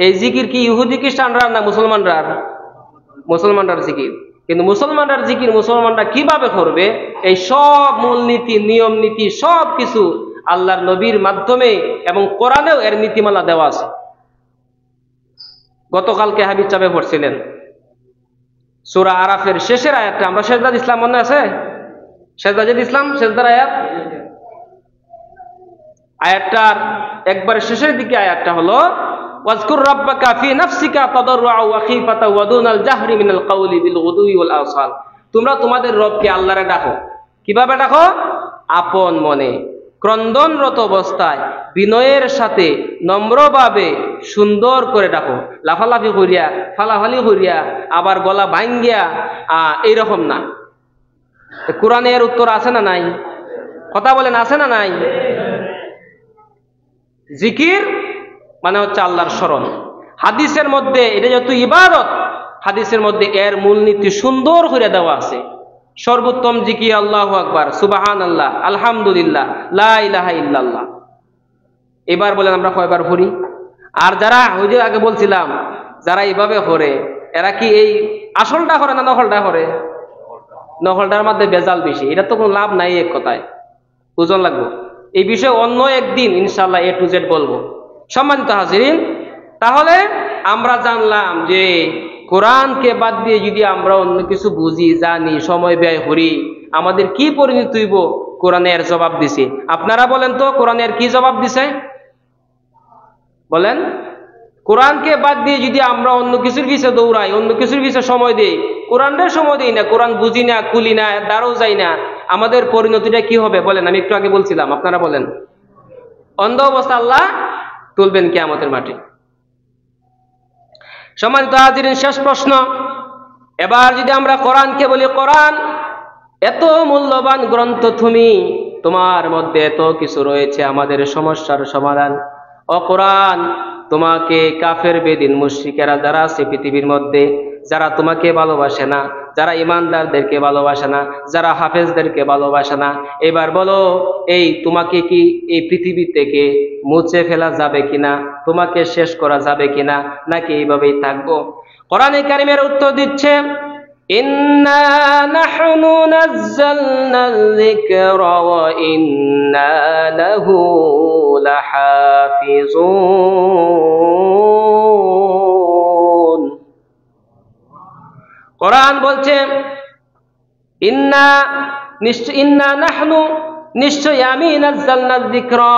এই জিকির কি ইহুদি খ্রিস্টানরা না মুসলমানরা? মুসলমানরার জিকির। কিন্তু মুসলমানরার জিকির মুসলমানরা কিভাবে করবে, এই সব মূলনীতি, নিয়ম নীতি সব কিছু আল্লাহর নবীর মাধ্যমে এবং কোরআনেও এর নীতিমালা দেওয়া আছে। গতকালকে হাবিব চাপে পড়ছিলেন সূরা আরাফের শেষের আয়াতটা, আমরা সেজদাত ইসলাম মনে আছে? সেজদাত ইসলাম, সেজদার আয়াত, আয়াতটার একবারে শেষের দিকে আয়াতটা হলো ওয়াজকুর রাব্বাকা ফি নাফসিকা তাদাররুআ ওয়া খিফাতা ওয়া দুনাল জাহরি মিনাল কাওলি বিল গুদুই ওয়াল আসাল। তোমরা তোমাদের রবকে আল্লাহরে ডাকো। কিভাবে ডাকো? আপন মনে, ক্রন্দনরত অবস্থায়, বিনয়ের সাথে, নম্রভাবে, সুন্দর করে ডাকো। লাফালাফি করিয়া, ফালাফালি করিয়া, আবার গলা ভাঙ্গিয়া এইরকম না। কোরআনে এর উত্তর আছে না নাই? কথা বলেন, আছে না নাই? জিকির মানে হচ্ছে আল্লাহর স্মরণ। হাদিসের মধ্যে এটা যেহেতু ইবাদত, হাদিসের মধ্যে এর মূলনীতি সুন্দর করে দেওয়া আছে। সর্বোত্তম জিকির আল্লাহু আকবার, সুবহানাল্লাহ, আলহামদুলিল্লাহ, লা ইলাহা ইল্লাল্লাহ। এবার বলেন আমরা কয়বার পড়ি? আর যারা ওই যে আগে বলছিলাম, যারা এইভাবে করে, এরা কি এই আসলটা করে না নকলটা করে? নকলটার মধ্যে বেজাল বেশি। এটা তো কোনো লাভ নাই, এক কথায় বুঝন লাগবো। এই বিষয়ে অন্য একদিন ইনশাআল্লাহ A to Z বলবো। সম্মানিত হাজিরিন, তাহলে আমরা জানলাম যে কোরআনকে বাদ দিয়ে যদি আমরা অন্য কিছু বুঝি, জানি, সময় ব্যয় করি, আমাদের কি পরিণতি হইব? কোরআনের জবাব দিছে। আপনারা বলেন তো কোরআনের কি জবাব দিছে? বলেন। কোরআনকে বাদ দিয়ে যদি আমরা অন্য কিছুর পিছে দৌড়াই, অন্য কিছুর পিছে সময় দেই, কোরআনের সময় দেই না, কোরআন বুঝি না, খুলি না, দ্বারও যাই না, আমাদের পরিণতিটা কি হবে বলেন? আমি একটু আগে বলছিলাম, আপনারা বলেন। অন্ধ অবস্থা আল্লাহ তুলবেন কিয়ামতের মাঠে। সম্মানিত হাজিরিন, শেষ প্রশ্ন। এবার যদি আমরা কোরআনকে বলি, কোরআন এত মূল্যবান গ্রন্থ, তোমার মধ্যে এত কিছু রয়েছে আমাদের সমস্যার সমাধান, ও কোরআন, তোমাকে কাফের বেদিন মুশরিকেরা যারা আছে পৃথিবীর মধ্যে, যারা তোমাকে ভালোবাসে না, যারা ইমানদারদেরকে ভালোবাসে না, যারা হাফেজদেরকে ভালোবাসে না, এবার বলো এই তোমাকে কি এই পৃথিবী থেকে মুছে ফেলা যাবে কিনা, তোমাকে শেষ করা যাবে কিনা, নাকি এইভাবেই থাকবো? কোরআনে কারিমের উত্তর দিচ্ছে, ইন্না নাহনু নাযালনাল যিকরা ওয়া ইন্না লাহু লাহাফিজুন। কোরআন বলছে ইন্না নাহনু, নিশ্চয় আমি, নাযালনাল যিকরা,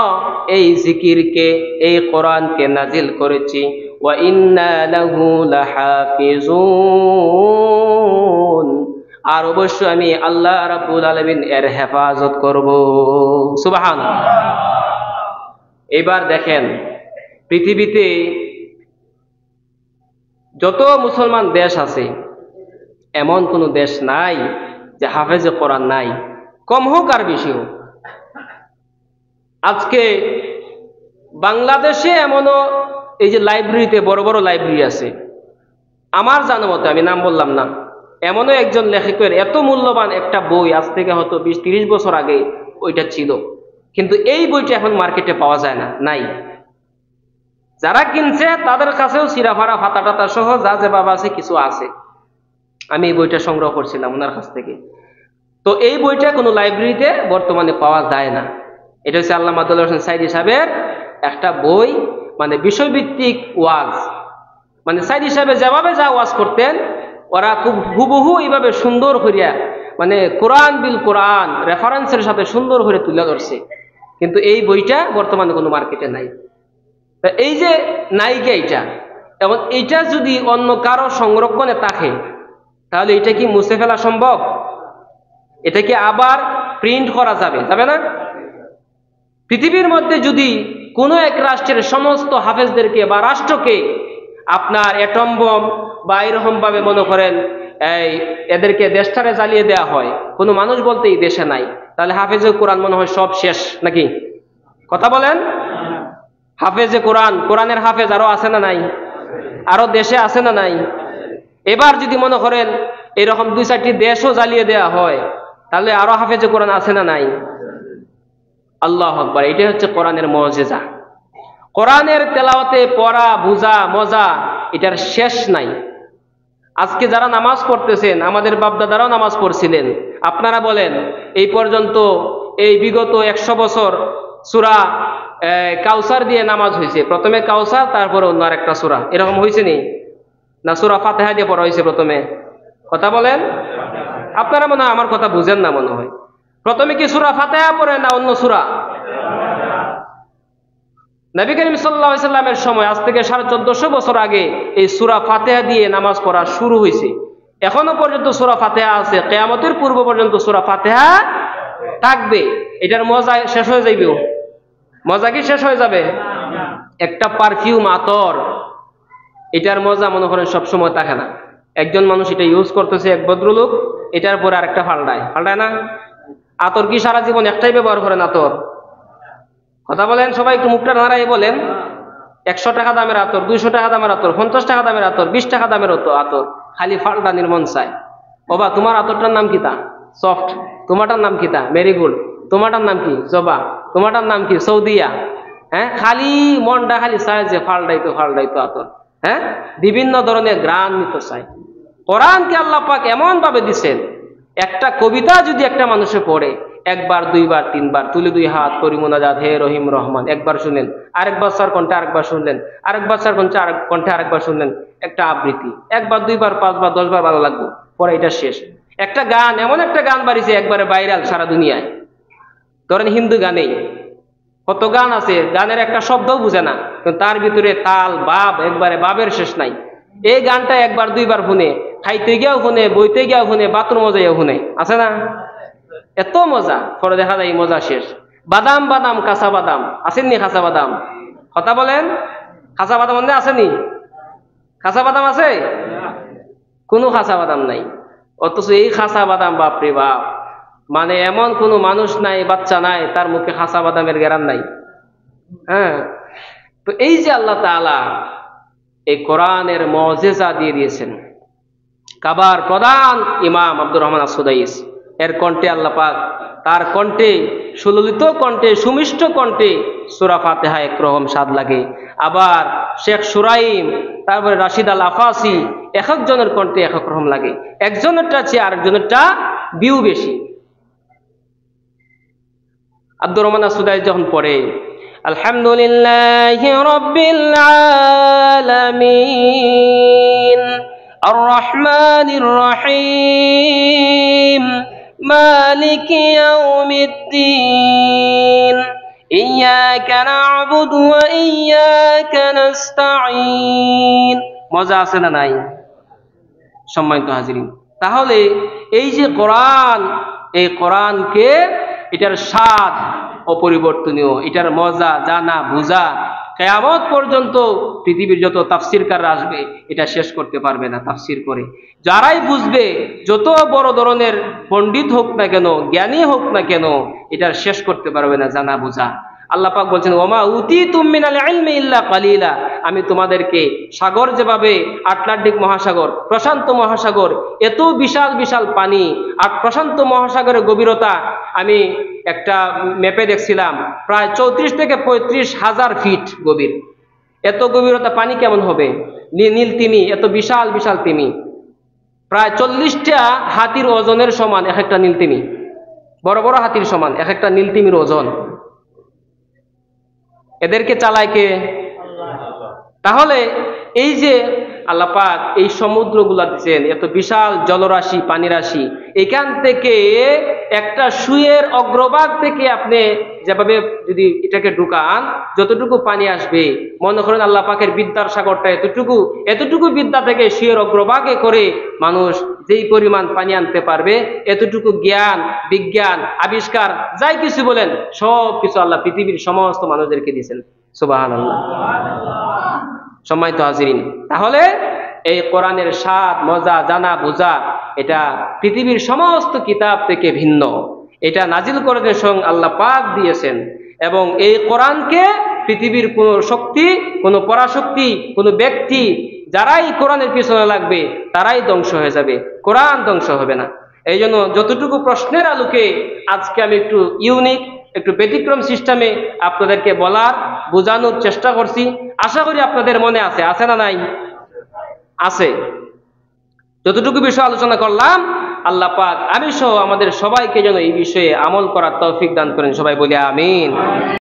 এই জিকিরকে, এই কোরআনকে নাজিল করেছি, ওয়া ইন্না লাহু লাহাফিজুন, আর অবশ্যই আমি আল্লাহ রাব্বুল আলামিন এর হেফাজত করব। সুবহানাল্লাহ। এবার দেখেন, পৃথিবীতে যত মুসলমান দেশ আছে, এমন কোন দেশ নাই যে হাফেজে কোরআন নাই, কম হোক আর বেশি হোক। আজকে বাংলাদেশে এমনও এই যে লাইব্রেরিতে বড় বড় লাইব্রেরি আছে, আমার জানা মতে, আমি নাম বললাম না, এমনও একজন লেখকের এত মূল্যবান একটা বই, আজ থেকে হয়তো 20-30 বছর আগে ওইটা ছিল, কিন্তু এই বইটা এখন মার্কেটে পাওয়া যায় না, নাই। যারা কিনছে তাদের কাছেও সিরাফারা ফাতা টাতা সহ যা যে বাবা আছে কিছু আছে। আমি এই বইটা সংগ্রহ করছিলাম ওনার কাছ থেকে। তো এই বইটা কোনো লাইব্রেরিতে বর্তমানে পাওয়া যায় না। এটা হচ্ছে আল্লামা দেলোয়ার হোসেন সাঈদী সাহেবের একটা বই, মানে বিষয়ভিত্তিক ওয়াজ। মানে সাঈদী সাহেব যেভাবে যা ওয়াজ করতেন, ওরা খুব হুবহু এইভাবে সুন্দর করিয়া, মানে কোরআন বিল কোরআন রেফারেন্সের সাথে সুন্দর করে তুলে ধরছে। কিন্তু এই বইটা বর্তমানে কোনো মার্কেটে নাই। এই যে নায়িকা, এইটা এবং এইটা যদি অন্য কারো সংরক্ষণে থাকে, তাহলে এটা কি মুছে ফেলা সম্ভব? এটা কি আবার প্রিন্ট করা যাবে? যাবে না। পৃথিবীর মধ্যে যদি কোনো এক রাষ্ট্রের সমস্ত হাফেজদেরকে বা রাষ্ট্রকে আপনার অ্যাটম বম বা এরকম ভাবে মনে করেন এদেরকে দেশটারে জ্বালিয়ে দেওয়া হয়, কোনো মানুষ বলতে এই দেশে নাই, তাহলে হাফেজে কোরআন মনে হয় সব শেষ নাকি? কথা বলেন। হাফেজে কোরআন, কোরআনের হাফেজ আরো আছে না নাই? আরো দেশে আছে না নাই? এবার যদি মনে করেন এরকম 2-4টি দেশও জ্বালিয়ে দেওয়া হয়, তাহলে আরো হাফেজে কোরআন আছে না নাই? আল্লাহু আকবার। এটাই হচ্ছে কোরআনের মুজিজা। কোরআনের তেলাওয়াতে পড়া, বুঝা, মজা, এটার শেষ নাই। আজকে যারা নামাজ পড়তেছেন, আমাদের বাপদাদারাও নামাজ পড়ছিলেন, আপনারা বলেন এই পর্যন্ত এই বিগত 100 বছর সূরা কাউসার দিয়ে নামাজ হয়েছে। প্রথমে কাউসার, তারপরে অন্য আরেকটা সূরা, এরকম হয়েছে নি? না সূরা ফাতিহা দিয়ে পড়া হয়েছে প্রথমে? কথা বলেন। আপনারা মনে হয় আমার কথা বুঝেন না মনে হয়। প্রথমে কি সূরা ফাতিহা পড়ে না অন্য সূরা? নবী করিম সাল্লাল্লাহু আলাইহি সাল্লামের সময়, আজ থেকে 1450 বছর আগে এই সূরা ফাতিহা দিয়ে নামাজ পড়া শুরু হয়েছে। এখনো পর্যন্ত সূরা ফাতিহা আছে, কিয়ামতের পূর্ব পর্যন্ত সূরা ফাতিহা থাকবে। এটার মজা শেষ হয়ে যাইবে? মজা কি শেষ হয়ে যাবে? একটা পারফিউম, আতর, এটার মজা মনে করেন সবসময় থাকে না। একজন মানুষ এটা ইউজ করতেছে, এক ভদ্রলোক, এটার পরে আরেকটা পাল্টায় না? আতর কি সারা জীবন একটাই ব্যবহার করেন আতর? কথা বলেন সবাই, একটু মুখটা নাড়াই বলেন। 100 টাকা দামের আতর, 200 টাকা দামের আতর, 50 টাকা দামের আতর, 20 টাকা দামের আতর, খালি ফাল্টা নির্মন চায়। বাবা তোমার আতরটার নাম কি? তা সফট। তোমারটার নাম কি? তা মেরিগোল্ড। তোমারটার নাম কি? জবা। তোমারটার নাম কি? সৌদিয়া। হ্যাঁ, খালি মনটা খালি চায় যে ফাল্টাইতো আতর। হ্যাঁ, বিভিন্ন ধরনের গ্রান নিতে চায়। কোরআনকে আল্লাহ পাক এমন ভাবে দিচ্ছেন, একটা কবিতা যদি একটা মানুষে পড়ে, একবার, দুইবার, তিনবার তুলে 2 হাত করি মোনাজাত, হে রহিম রহমান, একবার শুনলেন, আরেকবার স্যার কণ্ঠে আরেকবার শুনলেন, আরেকবার স্যার কণ্ঠে আরেকবার শুনলেন, একটা আবৃত্তি, একবার, দুইবার, 5 বার, 10 বার ভালো লাগবে, পরে এটা শেষ। একটা গান, এমন একটা গান বাড়িছে একবারে ভাইরাল সারা দুনিয়ায়। ধরেন হিন্দু গানেই কত গান আছে, গানের একটা শব্দও বুঝে না, কিন্তু তার ভিতরে তাল, বাব, একবারে বাবের শেষ নাই। এই গানটা একবার, দুইবার শুনে, খাইতে গিয়েও শুনে, বইতে গিয়েও শুনে, বাথরুমে যাইও শুনে, আছে না? এত মজা, পরে দেখা যায় মজা শেষ। বাদাম বাদাম কাঁচা বাদাম, আসেননি কাঁচা বাদাম? কথা বলেন। কাঁচা বাদাম মনে আসেনি? কাঁচা বাদাম আছে? কোনো কাঁচা বাদাম নাই। অথচ এই কাঁচা বাদাম, বাপরে বাপ, মানে এমন কোনো মানুষ নাই, বাচ্চা নাই, তার মুখে কাঁচা বাদামের গ্রান নাই। হ্যাঁ, তো তো এই যে আল্লাহ তাআলা এই কোরআনের মুজিজা দিয়ে দিয়েছেন, কাবার প্রধান ইমাম আব্দুর রহমান আস-সুদাইস এর কণ্ঠে আল্লাহ পাক তার কণ্ঠে সুললিত কণ্ঠে সুমিষ্ট কণ্ঠে সূরা ফাতিহা একরকম স্বাদ লাগে, আবার শেখ সুরাইম তারপরে রাশিদ আল আফাসি এক একজনের কণ্ঠে এক এক রকম লাগে, একজনেরটা চেয়ে আরেকজনেরটা বিউ বেশি। আব্দুর রহমান আস-সুদাইস যখন পড়ে আলহামদুলিল্লাহি রাব্বিল আলামিন আর রহমানির রহিম মালিকি ইয়াউমিদ্দিন ইয়াকা না'বুদু ওয়া ইয়াকা নাস্তাঈন। মজা আছে না নাই সম্মানিত হাজিরিন? তাহলে এই যে কোরআন, এই কোরআনকে এটার স্বাদ অপরিবর্তনীয়, এটার মজা জানা বুঝা কিয়ামত পর্যন্ত পৃথিবীর যত তাফসীরকাররা আসবে এটা শেষ করতে পারবে না তাফসীর করে। যারাই বুঝবে, যত বড় ধরনের পণ্ডিত হোক না কেন, জ্ঞানী হোক না কেন, এটা শেষ করতে পারবে না জানা বুঝা। আল্লাহ পাক বলছেন ওমা উতিতুম মিনাল ইলমি ইল্লা কালিলা, আমি তোমাদেরকে সাগর যেভাবে আটলান্টিক মহাসাগর, প্রশান্ত মহাসাগর, এত বিশাল বিশাল পানি, আর প্রশান্ত মহাসাগরের গভীরতা আমি একটা ম্যাপে দেখছিলাম প্রায় 34 থেকে 35 হাজার ফিট গভীর। এত গভীরতা পানি কেমন হবে? নীল তিমি, এত বিশাল বিশাল তিমি, প্রায় 40টা হাতির ওজনের সমান এক একটা নীল তিমি, বড় বড় হাতির সমান এক একটা নীল তিমির ওজন। এদেরকে চালায় কে? তাহলে এই যে আল্লাহ পাক এই সমুদ্রগুলা দিচ্ছেন, এত বিশাল জলরাশি পানি রাশি, এখান থেকে একটা সুয়ের অগ্রভাগ থেকে আপনি যেভাবে যদি এটাকে ঢুকান, যতটুকু পানি আসবে, মনে করেন আল্লাহ পাকের বিদ্যার সাগরটা এতটুকু বিদ্যা থেকে সুয়ের অগ্রভাগে করে মানুষ যেই পরিমাণ পানি আনতে পারবে, এতটুকু জ্ঞান বিজ্ঞান আবিষ্কার যাই কিছু বলেন সব কিছু আল্লাহ পৃথিবীর সমস্ত মানুষদেরকে দিয়েছেন। সুবহানাল্লাহ। সম্মানিত হাজিরিন, তাহলে এই কোরআনের স্বাদ মজা জানা বুঝা এটা পৃথিবীর সমস্ত কিতাব থেকে ভিন্ন। এটা নাজিল করে স্বয়ং আল্লাহ পাক দিয়েছেন, এবং এই কোরআনকে পৃথিবীর কোনো শক্তি, কোনো পরাশক্তি, কোনো ব্যক্তি যারাই কোরআনের পিছনে লাগবে তারাই ধ্বংস হয়ে যাবে, কোরআন ধ্বংস হবে না। এই জন্য যতটুকু প্রশ্নের আলোকে আজকে আমি একটু ইউনিক, একটু ব্যতিক্রম সিস্টেমে আপনাদেরকে বলার বোঝানোর চেষ্টা করছি, আশা করি আপনাদের মনে আছে না নাই? আছে। যতটুকু বিষয় আলোচনা করলাম, আল্লাহ পাক আমি সহ আমাদের সবাইকে যেন এই বিষয়ে আমল করার তৌফিক দান করেন। সবাই বলি আমিন।